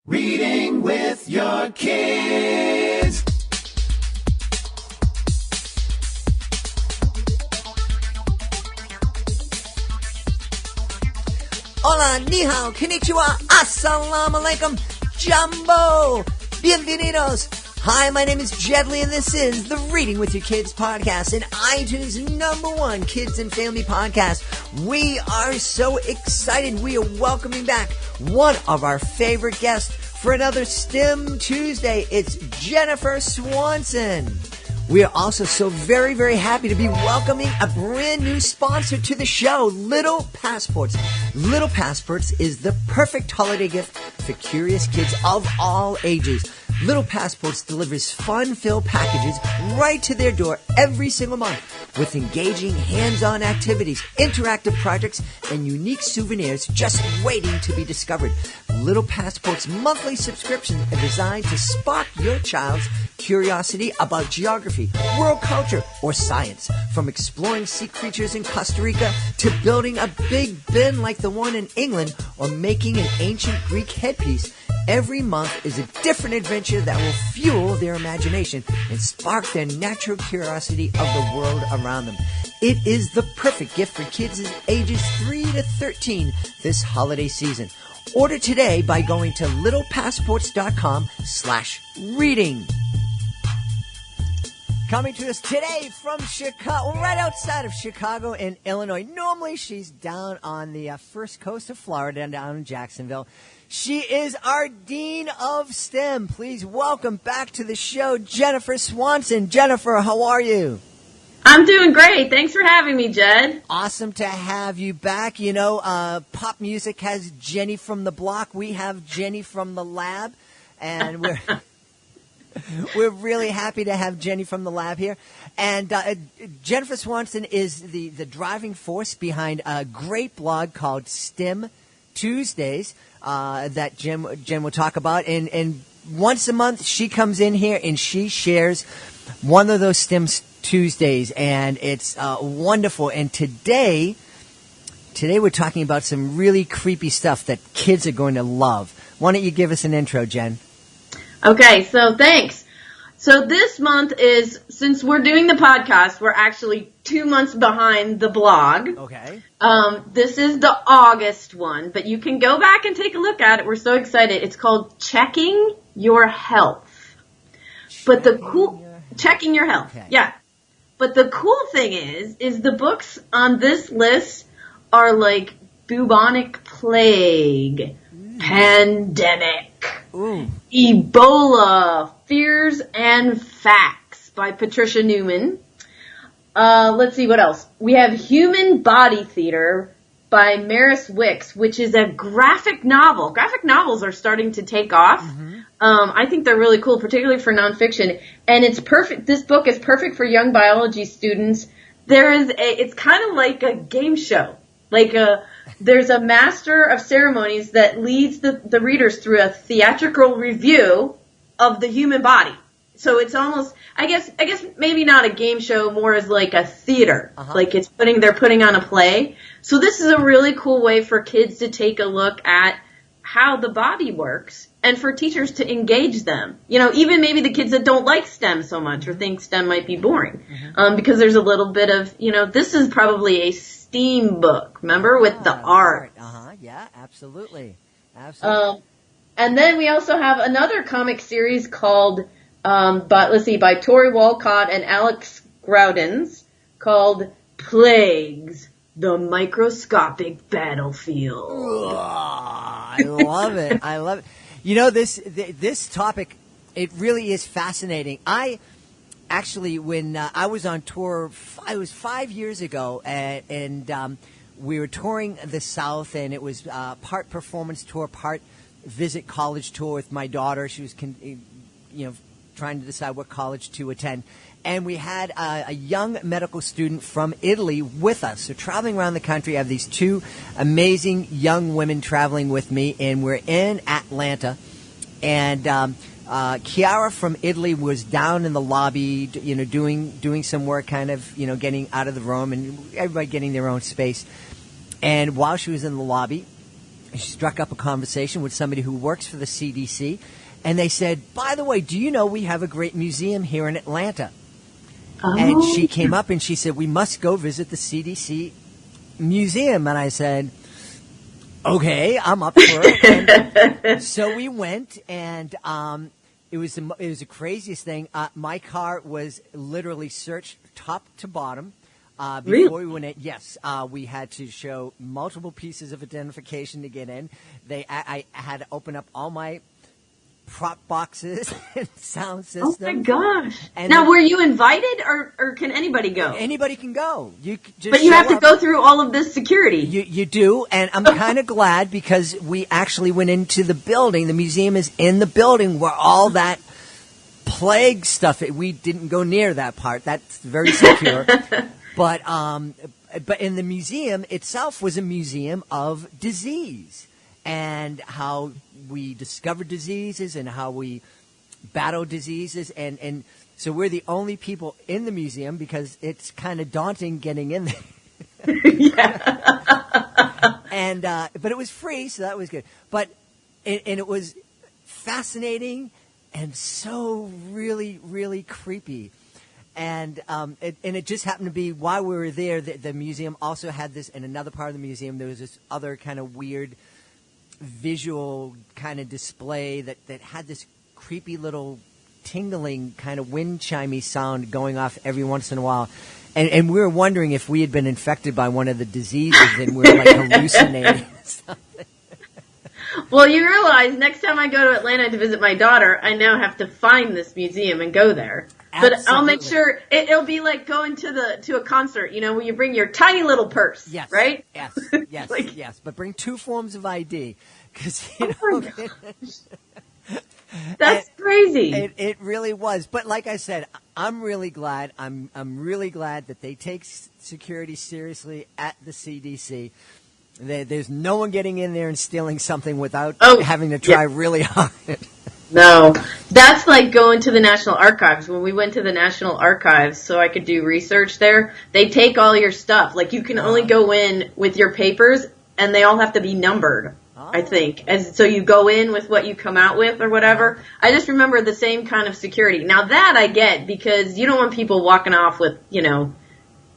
Reading with your kids. Hola, ni hao, konnichiwa, assalamu alaikum, jumbo, bienvenidos. Hi, my name is Jedlie, and this is the Reading with Your Kids podcast, an iTunes #1 kids and family podcast. We are so excited. We are welcoming back one of our favorite guests for another STEM Tuesday. It's Jennifer Swanson. We are also so very, very happy to be welcoming a brand new sponsor to the show, Little Passports. Little Passports is the perfect holiday gift for curious kids of all ages. Little Passports delivers fun-filled packages right to their door every single month with engaging hands-on activities, interactive projects, and unique souvenirs just waiting to be discovered. Little Passports monthly subscriptions are designed to spark your child's curiosity about geography, world culture, or science. From exploring sea creatures in Costa Rica to building a big bin like the one in England or making an ancient Greek headpiece, every month is a different adventure that will fuel their imagination and spark their natural curiosity of the world around them. It is the perfect gift for kids ages 3 to 13 this holiday season. Order today by going to littlepassports.com/reading. Coming to us today from Chicago, right outside of Chicago in Illinois. Normally she's down on the first coast of Florida, down in Jacksonville. She is our Dean of STEM. Please welcome back to the show, Jennifer Swanson. Jennifer, how are you? I'm doing great. Thanks for having me, Jed. Awesome to have you back. You know, pop music has Jenny from the block. We have Jenny from the lab, and we're really happy to have Jenny from the lab here. And Jennifer Swanson is the driving force behind a great blog called STEM Tuesdays that Jen will talk about. And once a month, she comes in here and she shares one of those STEM Tuesdays, and it's wonderful. And today we're talking about some really creepy stuff that kids are going to love. Why don't you give us an intro, Jen? Okay, so thanks. So this month is, since we're doing the podcast, we're actually 2 months behind the blog. Okay. This is the August one, but you can go back and take a look at it. We're so excited. It's called Checking Your Health. Checking Your Health. Okay. Yeah. But the cool thing is the books on this list are like bubonic plague, pandemic, Ebola, Fears and Facts by Patricia Newman. Let's see what else. We have Human Body Theater by Maris Wicks, which is a graphic novel. Graphic novels are starting to take off. Mm-hmm. I think they're really cool, particularly for nonfiction. And it's perfect. This book is perfect for young biology students. It's kind of like a game show. There's a master of ceremonies that leads the readers through a theatrical review of the human body. So it's almost, I guess maybe not a game show, more as like a theater. Uh-huh. Like they're putting on a play. So this is a really cool way for kids to take a look at how the body works and for teachers to engage them. You know, even maybe the kids that don't like STEM so much or think STEM might be boring. Mm-hmm. Because there's a little bit of, this is probably a STEAM book, remember, with the art. Yeah, absolutely. And then we also have another comic series called, by Tori Walcott and Alex Groudens, called Plagues, the Microscopic Battlefield. I love it. I love it. You know, this topic, it really is fascinating. Actually, when I was on tour, it was 5 years ago, and we were touring the South, and it was part performance tour, part visit college tour with my daughter. She was, trying to decide what college to attend. And we had a young medical student from Italy with us. So traveling around the country, I have these two amazing young women traveling with me, and we're in Atlanta. And Chiara from Italy was down in the lobby, doing some work, kind of, getting out of the room and everybody getting their own space. And while she was in the lobby, she struck up a conversation with somebody who works for the CDC, and they said, by the way, do you know we have a great museum here in Atlanta? Oh. And she came up and she said, we must go visit the CDC museum. And I said, okay, I'm up for it. And so we went, and it was the craziest thing. My car was literally searched top to bottom. Before we went in, yes, we had to show multiple pieces of identification to get in. I had to open up all my prop boxes and sound systems. Oh my gosh! And now, were you invited, or can anybody go? Anybody can go. But you have to go through all of this security. You do, and I'm kind of glad because we actually went into the building. The museum is in the building where all that plague stuff. We didn't go near that part. That's very secure. But in the museum itself was a museum of disease and how we discovered diseases and how we battle diseases. And so we're the only people in the museum because it's kind of daunting getting in there. Yeah. And but it was free, so that was good. But and it was fascinating and so really, really creepy. And it just happened to be while we were there, the museum also had this, in another part of the museum, there was this other kind of weird visual kind of display that had this creepy little tingling kind of wind chimey sound going off every once in a while. And we were wondering if we had been infected by one of the diseases and we were like hallucinating or something. Well, you realize next time I go to Atlanta to visit my daughter, I now have to find this museum and go there. Absolutely. But I'll make sure it'll be like going to a concert, where you bring your tiny little purse, yes, right? Yes, yes, Like, yes. But bring 2 forms of ID, because that's crazy. It really was. But like I said, I'm really glad. I'm really glad that they take security seriously at the CDC. There's no one getting in there and stealing something without having to try really hard. No, that's like going to the National Archives. When we went to the National Archives so I could do research there, they take all your stuff. Like, you can only go in with your papers, and they all have to be numbered, I think. And so you go in with what you come out with or whatever. I just remember the same kind of security. Now, that I get, because you don't want people walking off with,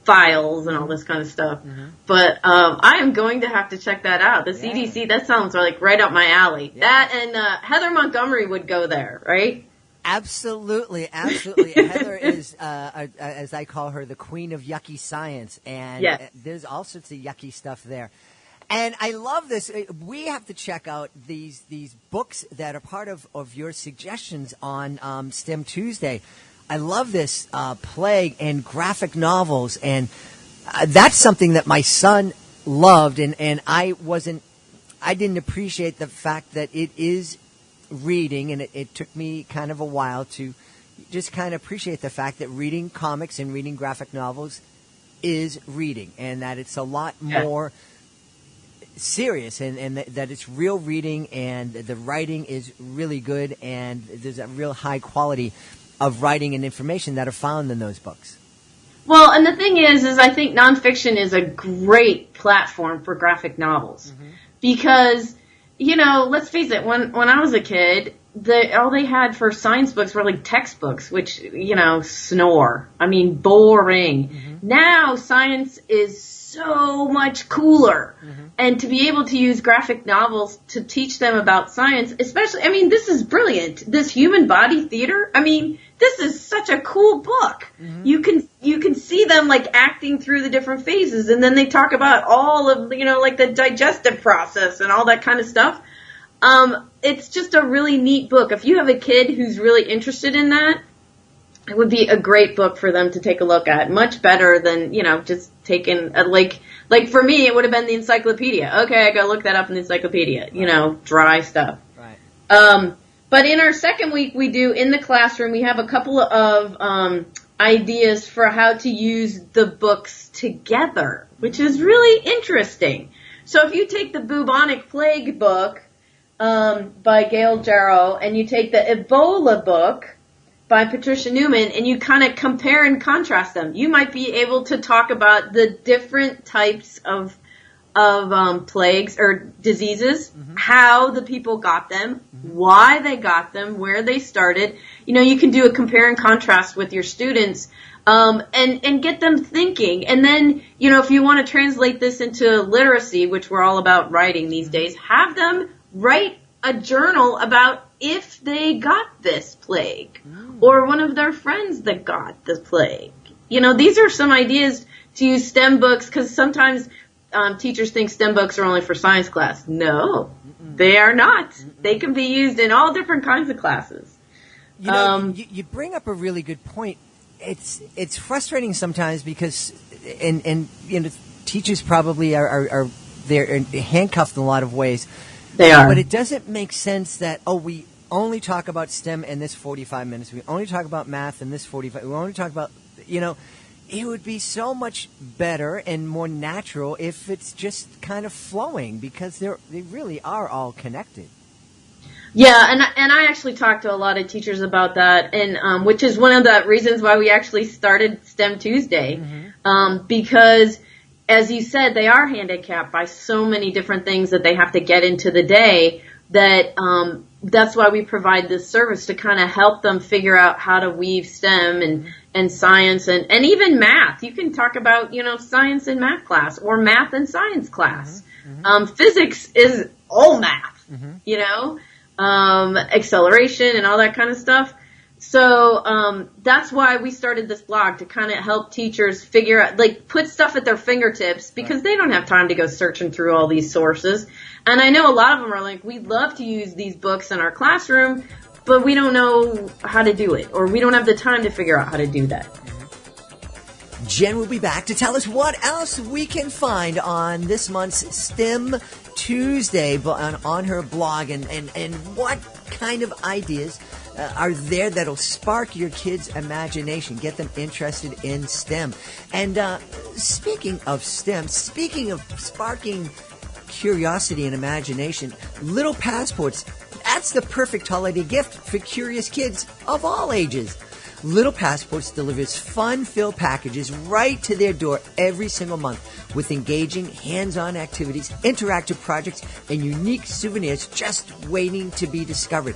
files and all this kind of stuff. Mm-hmm. But I am going to have to check that out. The CDC, that sounds like right up my alley. Yeah. That and Heather Montgomery would go there, right? Absolutely, absolutely. Heather is, as I call her, the queen of yucky science. And there's all sorts of yucky stuff there. And I love this. We have to check out these books that are part of your suggestions on STEM Tuesday. I love this plague and graphic novels, and that's something that my son loved, and I didn't appreciate the fact that it is reading, and it took me kind of a while to just kind of appreciate the fact that reading comics and reading graphic novels is reading, and that it's a lot more serious, and that it's real reading, and the writing is really good, and there's a real high quality of writing and information that are found in those books. Well, and the thing is I think nonfiction is a great platform for graphic novels. Mm-hmm. Because, let's face it, when I was a kid, all they had for science books were like textbooks, which, snore. I mean, boring. Mm-hmm. Now science is so much cooler. Mm-hmm. And to be able to use graphic novels to teach them about science, especially, this is brilliant. This human body theater, this is such a cool book. Mm-hmm. You can see them like acting through the different phases, and then they talk about all of, like the digestive process and all that kind of stuff. It's just a really neat book. If you have a kid who's really interested in that, it would be a great book for them to take a look at. Much better than, just taking like for me, it would have been the encyclopedia. Okay, I gotta look that up in the encyclopedia. Dry stuff. Right. But in our second week, we do in the classroom. We have a couple of ideas for how to use the books together, which is really interesting. So if you take the bubonic plague book by Gail Jarrow, and you take the Ebola book by Patricia Newman, and you kind of compare and contrast them, you might be able to talk about the different types of plagues or diseases, how the people got them, why they got them, where they started. You can do a compare and contrast with your students, and get them thinking. And then, if you want to translate this into literacy, which we're all about writing these days, have them write a journal about if they got this plague or one of their friends that got the plague. These are some ideas to use STEM books, because sometimes teachers think STEM books are only for science class. No, they are not. They can be used in all different kinds of classes. You bring up a really good point. It's frustrating sometimes because, and teachers probably are they're handcuffed in a lot of ways. They are. But it doesn't make sense that, we only talk about STEM in this 45 minutes. We only talk about math in this 45. We only talk about, it would be so much better and more natural if it's just kind of flowing, because they really are all connected. Yeah, and I actually talked to a lot of teachers about that, and which is one of the reasons why we actually started STEM Tuesday, because, as you said, they are handicapped by so many different things that they have to get into the day, that that's why we provide this service, to kind of help them figure out how to weave STEM and science and even math. You can talk about, science and math class, or math and science class. Physics is all math, acceleration and all that kind of stuff. So that's why we started this blog, to kind of help teachers figure out, put stuff at their fingertips, because they don't have time to go searching through all these sources. And I know a lot of them are like, we'd love to use these books in our classroom, but we don't know how to do it, or we don't have the time to figure out how to do that. Jen will be back to tell us what else we can find on this month's STEM Tuesday on her blog, and what kind of ideas are there that'll spark your kids' imagination, get them interested in STEM. And speaking of STEM, speaking of sparking curiosity and imagination, Little Passports, that's the perfect holiday gift for curious kids of all ages. Little Passports delivers fun-filled packages right to their door every single month, with engaging hands-on activities, interactive projects, and unique souvenirs just waiting to be discovered.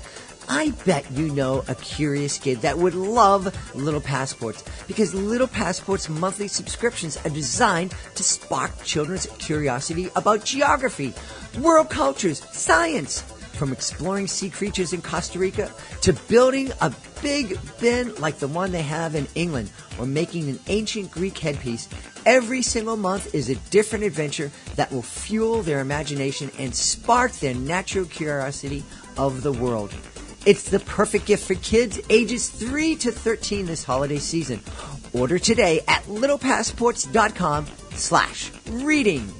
I bet you know a curious kid that would love Little Passports, because Little Passports monthly subscriptions are designed to spark children's curiosity about geography, world cultures, science. From exploring sea creatures in Costa Rica to building a big bin like the one they have in England, or making an ancient Greek headpiece, every single month is a different adventure that will fuel their imagination and spark their natural curiosity of the world. It's the perfect gift for kids ages 3 to 13 this holiday season. Order today at littlepassports.com/reading.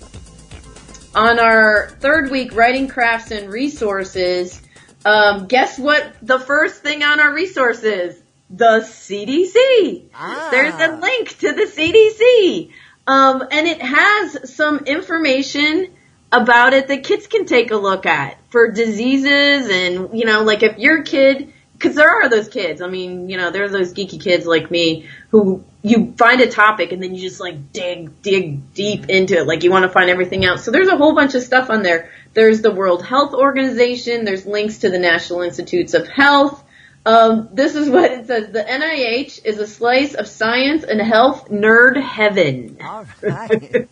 On our third week, Writing Crafts and Resources, guess what the first thing on our resources? The CDC. There's a link to the CDC. And it has some information about it that kids can take a look at for diseases, and, if your kid, because there are those kids, there are those geeky kids like me who you find a topic and then you just dig deep into it, you want to find everything out. So there's a whole bunch of stuff on there. There's the World Health Organization. There's links to the National Institutes of Health. This is what it says. The NIH is a slice of science and health nerd heaven. All right.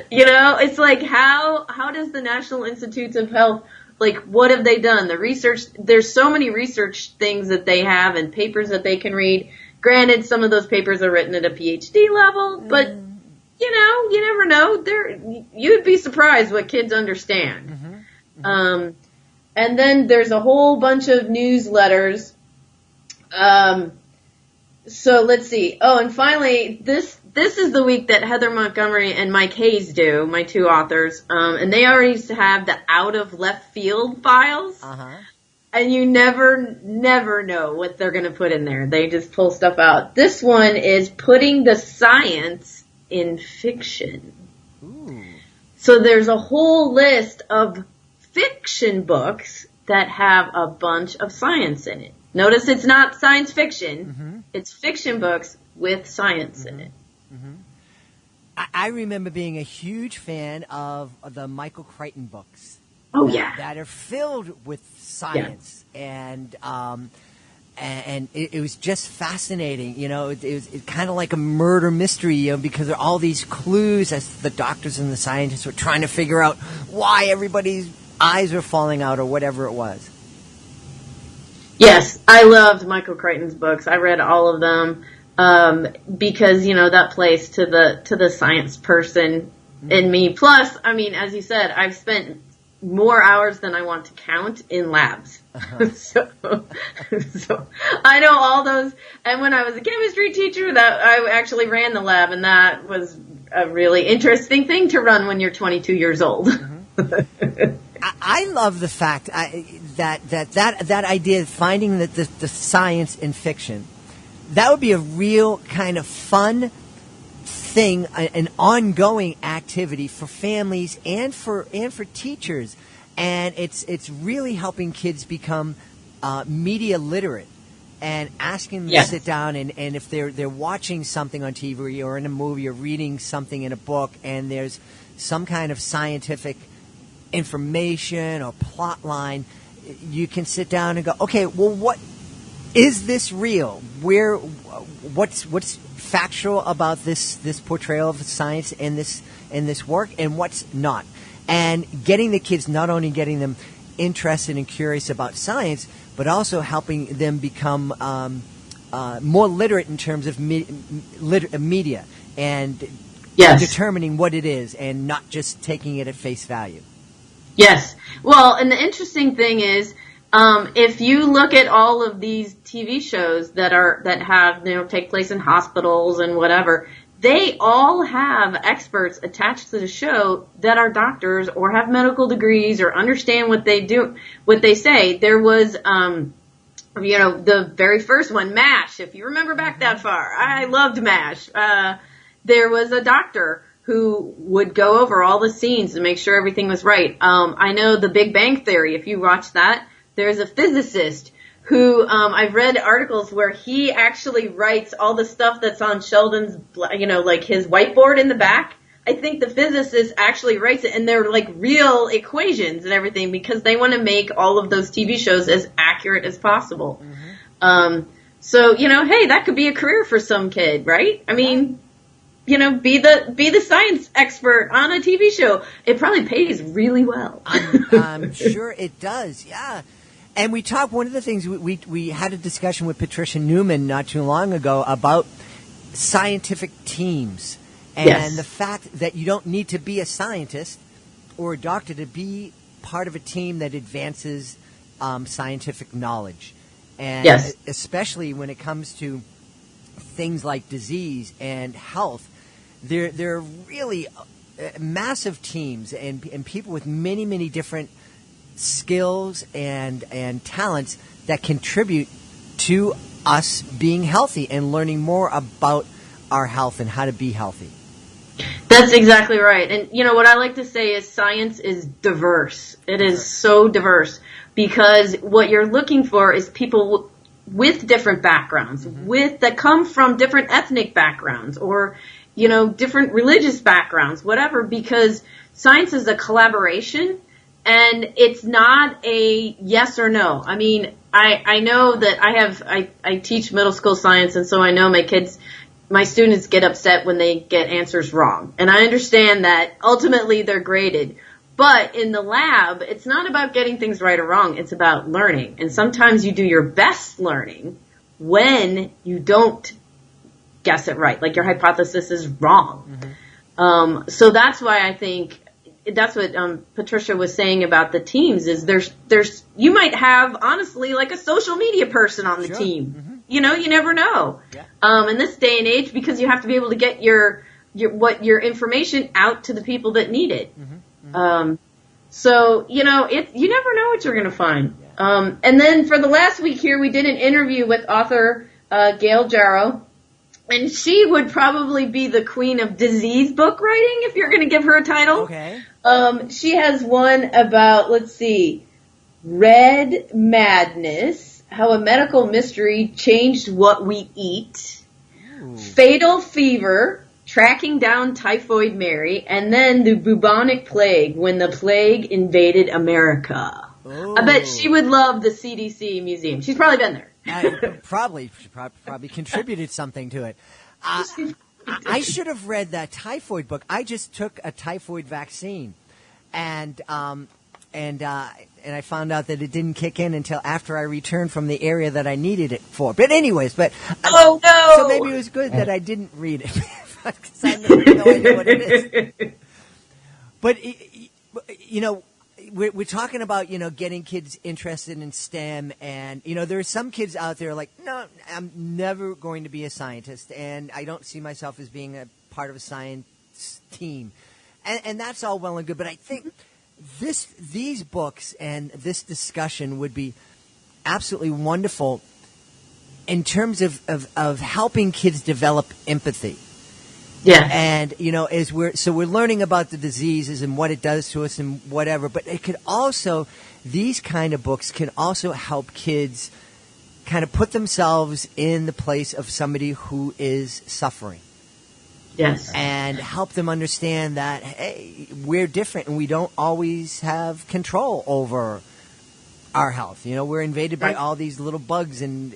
It's like, how does the National Institutes of Health, what have they done? The research, there's so many research things that they have and papers that they can read. Granted, some of those papers are written at a PhD level, but, you never know. You'd be surprised what kids understand. And then there's a whole bunch of newsletters. So let's see. Oh, and finally, this is the week that Heather Montgomery and Mike Hayes do, my two authors. And they already have the out of left field files. And you never know what they're going to put in there. They just pull stuff out. This one is putting the science in fiction. Ooh. So there's a whole list of fiction books that have a bunch of science in it. Notice it's not science fiction. It's fiction books with science in it. I remember being a huge fan of the Michael Crichton books. Oh, yeah. That are filled with science. Yeah. And it was just fascinating. You know, it was kind of like a murder mystery, you know, because there are all these clues as the doctors and the scientists were trying to figure out why everybody's eyes were falling out or whatever it was. Yes, I loved Michael Crichton's books. I read all of them because, you know, that plays to the science person in me. Plus, I mean, as you said, I've spent more hours than I want to count in labs. So I know all those. And when I was a chemistry teacher, that I actually ran the lab, and that was a really interesting thing to run when you're 22 years old. I love the fact that idea of finding the science in fiction. That would be a real kind of fun thing, an ongoing activity for families and for teachers, and it's really helping kids become media literate and asking them to sit down and if they're watching something on TV or in a movie or reading something in a book and there's some kind of scientific information or plot line, you can sit down and go, okay, well, what is this real? What's factual about this portrayal of science in this work, and what's not? And getting the kids, not only getting them interested and curious about science, but also helping them become more literate in terms of media and determining what it is and not just taking it at face value. Yes. Well, and the interesting thing is, if you look at all of these TV shows that have, you know, take place in hospitals and whatever, they all have experts attached to the show that are doctors or have medical degrees or understand what they say. There was, you know, the very first one, MASH, if you remember back that far. I loved MASH. There was a doctor who would go over all the scenes to make sure everything was right. I know The Big Bang Theory, if you watch that, there's a physicist who, I've read articles where he actually writes all the stuff that's on Sheldon's, you know, like his whiteboard in the back. I think the physicist actually writes it, and they're like real equations and everything because they want to make all of those TV shows as accurate as possible. Mm-hmm. So, you know, hey, that could be a career for some kid, right? I mean, you know, be the science expert on a TV show. It probably pays really well. I'm sure it does. Yeah. And we talked, one of the things we had a discussion with Patricia Newman not too long ago about scientific teams and the fact that you don't need to be a scientist or a doctor to be part of a team that advances scientific knowledge. And especially when it comes to things like disease and health, there are really massive teams and people with many, many different skills and talents that contribute to us being healthy and learning more about our health and how to be healthy. That's exactly right. And, you know, what I like to say is science is diverse. It is so diverse because what you're looking for is people with different backgrounds, that come from different ethnic backgrounds or, you know, different religious backgrounds, whatever, because science is a collaboration. And it's not a yes or no. I mean, I know that I teach middle school science, and so I know my students get upset when they get answers wrong. And I understand that ultimately they're graded. But in the lab, it's not about getting things right or wrong. It's about learning. And sometimes you do your best learning when you don't guess it right, like your hypothesis is wrong. Mm-hmm. So that's why I think that's what Patricia was saying about the teams is there's you might have honestly like a social media person on the team. Mm-hmm. You know, you never know. Yeah. In this day and age, because you have to be able to get your information out to the people that need it. Mm-hmm. Mm-hmm. So you know, you never know what you're going to find. Yeah. And then for the last week here, we did an interview with author Gail Jarrow. And she would probably be the queen of disease book writing if you're going to give her a title. Okay. She has one about, let's see, Red Madness, how a medical mystery changed what we eat. Ooh. Fatal Fever, Tracking Down Typhoid Mary, and then The Bubonic Plague, When the Plague Invaded America. Oh. I bet she would love the CDC museum. She's probably been there. She probably contributed something to it. I should have read that typhoid book. I just took a typhoid vaccine, and I found out that it didn't kick in until after I returned from the area that I needed it for. But anyways, oh no! So maybe it was good that I didn't read it because I have no idea what it is. But we're talking about getting kids interested in STEM, and there are some kids out there like, no, I'm never going to be a scientist, and I don't see myself as being a part of a science team, and that's all well and good. But I think these books and this discussion would be absolutely wonderful in terms of helping kids develop empathy. Yeah. And, as we're learning about the diseases and what it does to us and whatever, but it could also, these kind of books can also help kids kind of put themselves in the place of somebody who is suffering. Yes. And help them understand that, hey, we're different and we don't always have control over our health. We're invaded by all these little bugs, and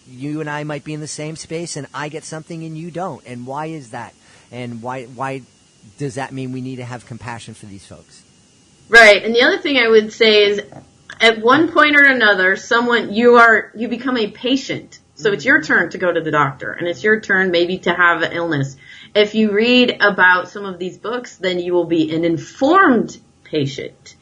you and I might be in the same space and I get something and you don't. And why is that? And why does that mean we need to have compassion for these folks? Right. And the other thing I would say is, at one point or another, you become a patient. So it's your turn to go to the doctor, and it's your turn maybe to have an illness. If you read about some of these books, then you will be an informed patient.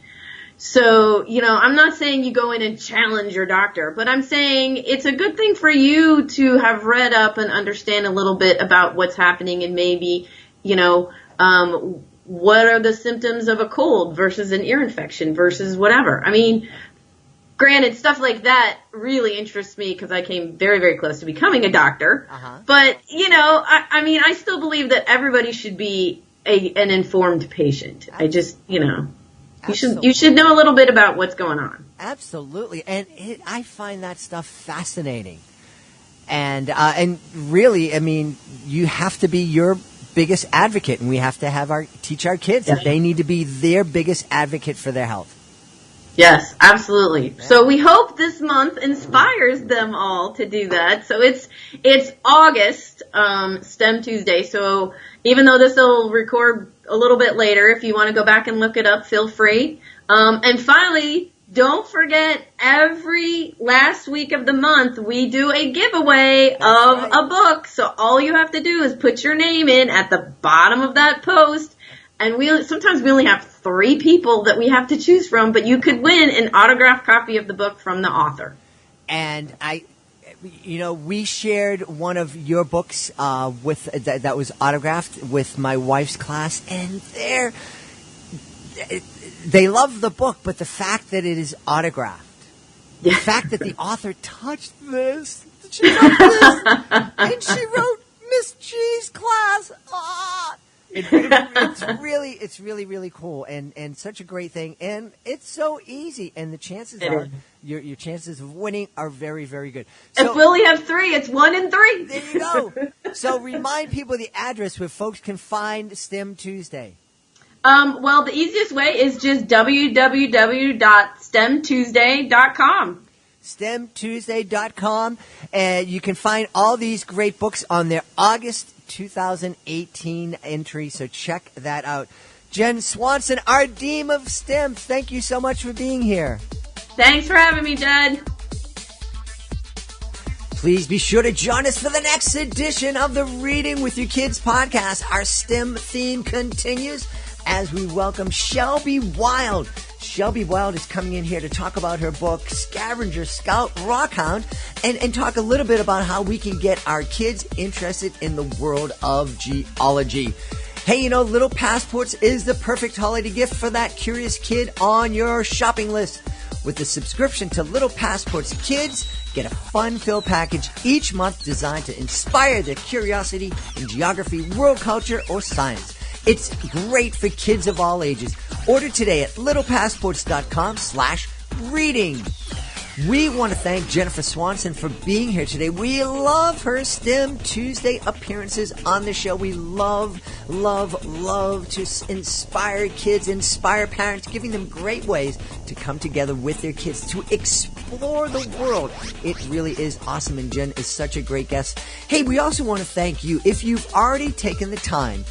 So, I'm not saying you go in and challenge your doctor, but I'm saying it's a good thing for you to have read up and understand a little bit about what's happening, and maybe, what are the symptoms of a cold versus an ear infection versus whatever. I mean, granted, stuff like that really interests me because I came very, very close to becoming a doctor. Uh-huh. But, I still believe that everybody should be an informed patient. I just, You should know a little bit about what's going on. Absolutely, and I find that stuff fascinating, and really, you have to be your biggest advocate, and we have to teach our kids that they need to be their biggest advocate for their health. Yes, absolutely. Yeah. So we hope this month inspires them all to do that. So it's August, STEM Tuesday. So even though this will record a little bit later, if you want to go back and look it up, feel free. And finally, don't forget, every last week of the month, we do a giveaway of a book. So all you have to do is put your name in at the bottom of that post. And sometimes we only have 3 people that we have to choose from, but you could win an autographed copy of the book from the author. And we shared one of your books that was autographed with my wife's class, and they love the book, but the fact that it is autographed, the fact that the author touched this, she wrote this, and she wrote Miss G's class. It's really, really cool, and such a great thing, and it's so easy, and the chances are your chances of winning are very, very good. So, if we only have 3, it's 1 in 3. There you go. So remind people the address where folks can find STEM Tuesday. Well, the easiest way is just www.stemtuesday.com. STEMtuesday.com, and you can find all these great books on their August 2018 entry, so check that out. Jen Swanson, our Dean of STEM, thank you so much for being here. Thanks for having me, Jed. Please be sure to join us for the next edition of the Reading with Your Kids podcast. Our STEM theme continues as we welcome Shelby Wild. Shelby Wild is coming in here to talk about her book, Scavenger Scout Rockhound, and talk a little bit about how we can get our kids interested in the world of geology. Hey, Little Passports is the perfect holiday gift for that curious kid on your shopping list. With the subscription to Little Passports, kids get a fun-filled package each month designed to inspire their curiosity in geography, world culture, or science. It's great for kids of all ages. Order today at littlepassports.com/reading. We want to thank Jennifer Swanson for being here today. We love her STEM Tuesday appearances on the show. We love to inspire kids, inspire parents, giving them great ways to come together with their kids to explore the world. It really is awesome, and Jen is such a great guest. Hey, we also want to thank you. If you've already taken the time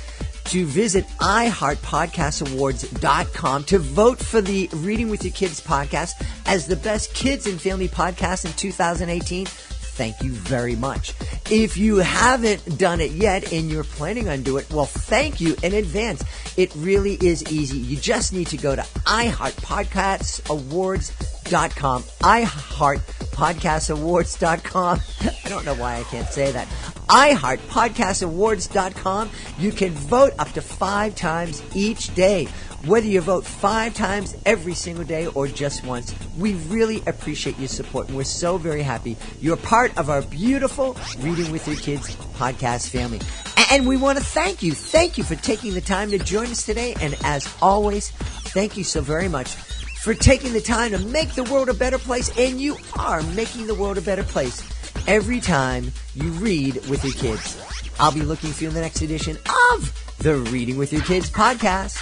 to visit iHeartPodcastAwards.com to vote for the Reading with Your Kids podcast as the best kids and family podcast in 2018. Thank you very much. If you haven't done it yet and you're planning on doing it, well, thank you in advance. It really is easy. You just need to go to iHeartPodcastAwards.com. iHeartPodcastAwards.com. I don't know why I can't say that. iHeartPodcastAwards.com. You can vote up to 5 times each day. Whether you vote 5 times every single day or just once, we really appreciate your support, and we're so very happy you're part of our beautiful Reading with Your Kids podcast family. And we want to thank you. Thank you for taking the time to join us today. And as always, thank you so very much for taking the time to make the world a better place. And you are making the world a better place every time you read with your kids. I'll be looking for you in the next edition of the Reading with Your Kids podcast.